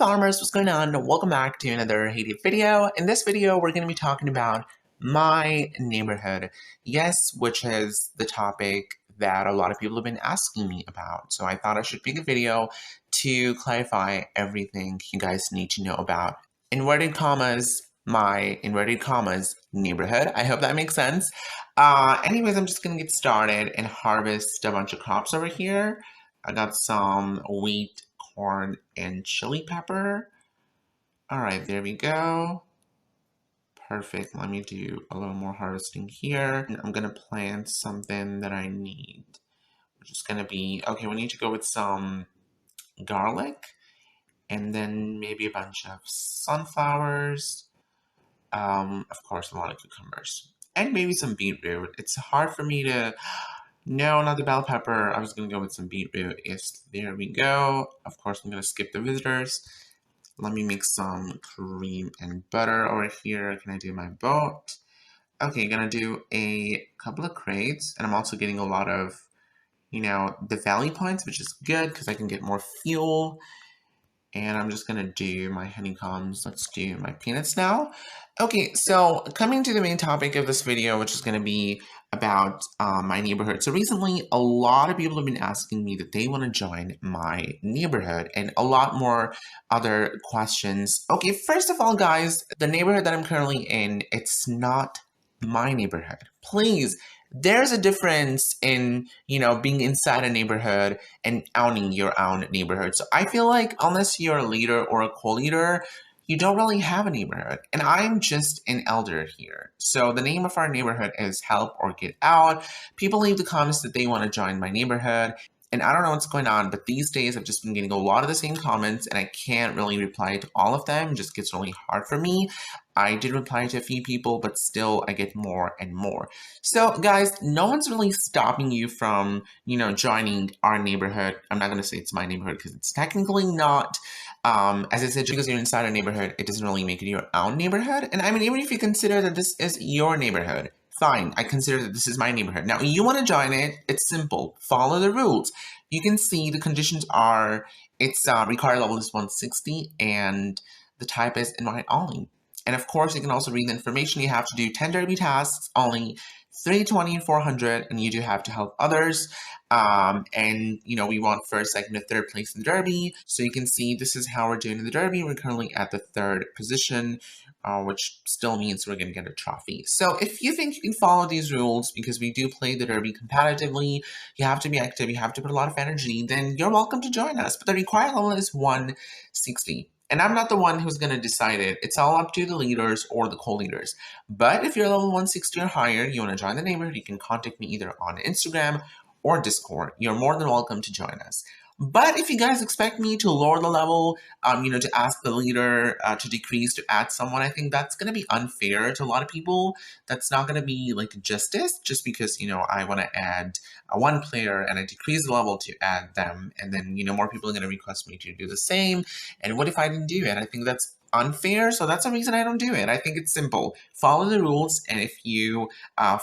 farmers, what's going on? Welcome back to another Haiti video. In this video, we're going to be talking about my neighborhood. Yes, which is the topic that a lot of people have been asking me about. So I thought I should make a video to clarify everything you guys need to know about inverted commas, my inverted commas neighborhood. I hope that makes sense. Anyways, I'm just going to get started and harvest a bunch of crops over here. I got some wheat, corn, and chili pepper. All right, there we go. Perfect. Let me do a little more harvesting here. And I'm going to plant something that I need, which is going to be, okay, we need to go with some garlic and then maybe a bunch of sunflowers. Of course, a lot of cucumbers and maybe some beetroot. It's hard for me to... No, not the bell pepper. I was going to go with some beetroot. Yes, there we go. Of course, I'm going to skip the visitors. Let me make some cream and butter over here. Can I do my boat? Okay, going to do a couple of crates. And I'm also getting a lot of, the valley points, which is good because I can get more fuel. And I'm just going to do my honeycombs. Let's do my peanuts now. Okay, so coming to the main topic of this video, which is going to be about my neighborhood. So recently, a lot of people have been asking me that they want to join my neighborhood and a lot more other questions. Okay, first of all, guys, the neighborhood that I'm currently in, it's not my neighborhood. Please. There's a difference in, being inside a neighborhood and owning your own neighborhood. So I feel like unless you're a leader or a co-leader, you don't really have a neighborhood. And I'm just an elder here. So the name of our neighborhood is Help or Get Out. People leave the comments that they want to join my neighborhood. And I don't know what's going on, but these days I've just been getting a lot of the same comments and I can't really reply to all of them. It just gets really hard for me. I did reply to a few people, but still I get more and more. So guys, no one's really stopping you from, joining our neighborhood. I'm not going to say it's my neighborhood because it's technically not. As I said, because you're inside a neighborhood, it doesn't really make it your own neighborhood. And I mean, even if you consider that this is your neighborhood, fine, I consider that this is my neighborhood. Now, you want to join it, it's simple. Follow the rules. You can see the conditions are, it's required level is 160 and the type is invite only. And of course, you can also read the information. You have to do 10 derby tasks, only 320 and 400, and you do have to help others. And, we want first, second, and third place in the derby. So you can see this is how we're doing in the derby. We're currently at the third position, which still means we're going to get a trophy. So if you think you can follow these rules, because we do play the derby competitively, you have to be active, you have to put a lot of energy, then you're welcome to join us. But the required level is 160. And I'm not the one who's going to decide it. It's all up to the leaders or the co-leaders. But if you're level 160 or higher, you want to join the neighborhood, you can contact me either on Instagram or Discord. You're more than welcome to join us. But if you guys expect me to lower the level, to ask the leader to decrease, to add someone, I think that's going to be unfair to a lot of people. That's not going to be like justice just because, I want to add one player and I decrease the level to add them. And then, more people are going to request me to do the same. And what if I didn't do it? I think that's unfair. So that's the reason I don't do it. I think it's simple. Follow the rules. And if you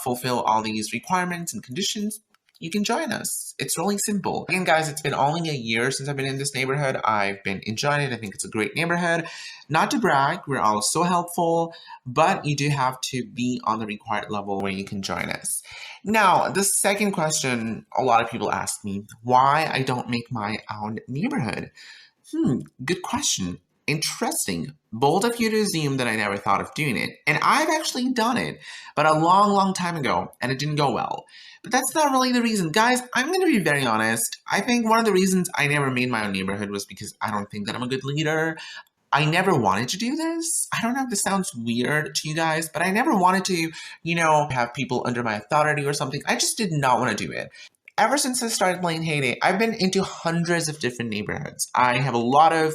fulfill all these requirements and conditions, you can join us. It's really simple. Again, guys, it's been only a year since I've been in this neighborhood. I've been enjoying it. I think it's a great neighborhood. Not to brag, we're all so helpful, but you do have to be on the required level where you can join us. Now, the second question a lot of people ask me, why I don't make my own neighborhood? Good question. Interesting. Bold of you to assume that I never thought of doing it. And I've actually done it, but a long, long time ago, and it didn't go well. But that's not really the reason. Guys, I'm going to be very honest. I think one of the reasons I never made my own neighborhood was because I don't think that I'm a good leader. I never wanted to do this. I don't know if this sounds weird to you guys, but I never wanted to, have people under my authority or something. I just did not want to do it. Ever since I started playing Hay, I've been into hundreds of different neighborhoods. I have a lot of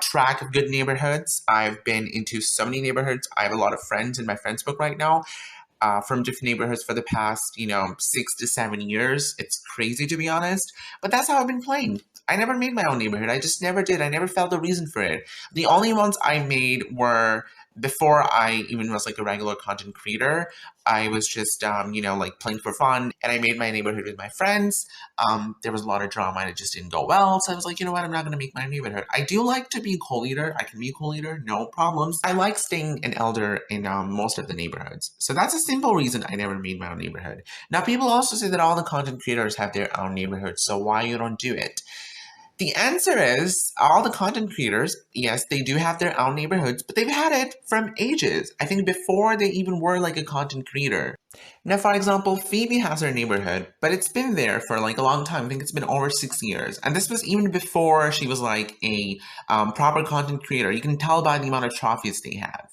track of good neighborhoods. I've been into so many neighborhoods. I have a lot of friends in my friends book right now from different neighborhoods for the past, 6 to 7 years. It's crazy, to be honest. But that's how I've been playing. I never made my own neighborhood. I just never did. I never felt the reason for it. The only ones I made were Before I even was like a regular content creator, I was just, like playing for fun, and I made my neighborhood with my friends. There was a lot of drama and it just didn't go well. So I was like, you know what? I'm not going to make my neighborhood. I do like to be a co-leader. I can be a co-leader, no problems. I like staying an elder in most of the neighborhoods. So that's a simple reason I never made my own neighborhood. Now, people also say that all the content creators have their own neighborhood. So why you don't do it? The answer is all the content creators, yes, they do have their own neighborhoods, but they've had it from ages. I think before they even were like a content creator. Now, for example, Phoebe has her neighborhood, but it's been there for like a long time. I think it's been over 6 years. And this was even before she was like a proper content creator. You can tell by the amount of trophies they have.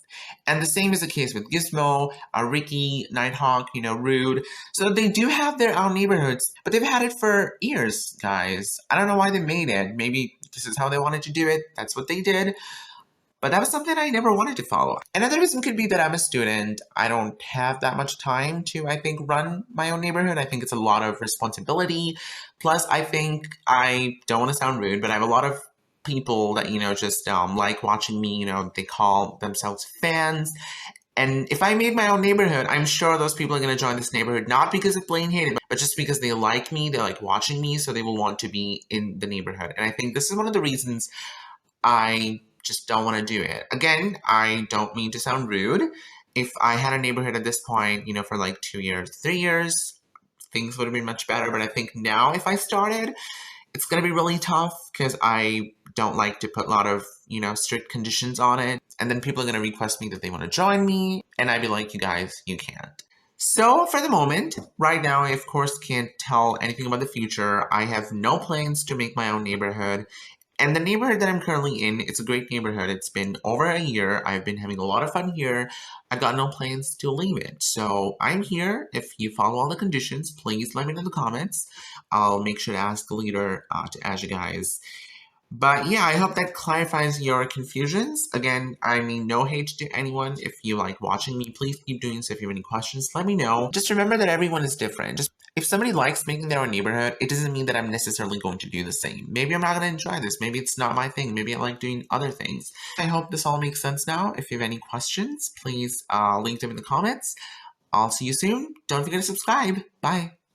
And the same is the case with Gizmo, Ricky, Nighthawk, Rude. So they do have their own neighborhoods, but they've had it for years, guys. I don't know why they made it. Maybe this is how they wanted to do it. That's what they did. But that was something I never wanted to follow. Another reason could be that I'm a student. I don't have that much time to, I think, run my own neighborhood. I think it's a lot of responsibility. Plus, I think I don't want to sound rude, but I have a lot of people that, just like watching me, they call themselves fans. And if I made my own neighborhood, I'm sure those people are going to join this neighborhood, not because of plain hate, but just because they like me, they like watching me, so they will want to be in the neighborhood. And I think this is one of the reasons I just don't want to do it. Again, I don't mean to sound rude. If I had a neighborhood at this point, for like 2 years, 3 years, things would have been much better. But I think now if I started, it's going to be really tough because I don't like to put a lot of, strict conditions on it. And then people are going to request me that they want to join me. And I'd be like, you guys, you can't. So for the moment, right now, I of course can't tell anything about the future. I have no plans to make my own neighborhood. And the neighborhood that I'm currently in, it's a great neighborhood. It's been over a year. I've been having a lot of fun here. I've got no plans to leave it. So I'm here. If you follow all the conditions, please let me know in the comments. I'll make sure to ask the leader to add you guys. But yeah, I hope that clarifies your confusions. Again, I mean no hate to anyone. If you like watching me, please keep doing so. If you have any questions, let me know. Just remember that everyone is different. Just if somebody likes making their own neighborhood, it doesn't mean that I'm necessarily going to do the same. Maybe I'm not going to enjoy this. Maybe it's not my thing. Maybe I like doing other things. I hope this all makes sense now. If you have any questions, please leave them in the comments. I'll see you soon. Don't forget to subscribe. Bye.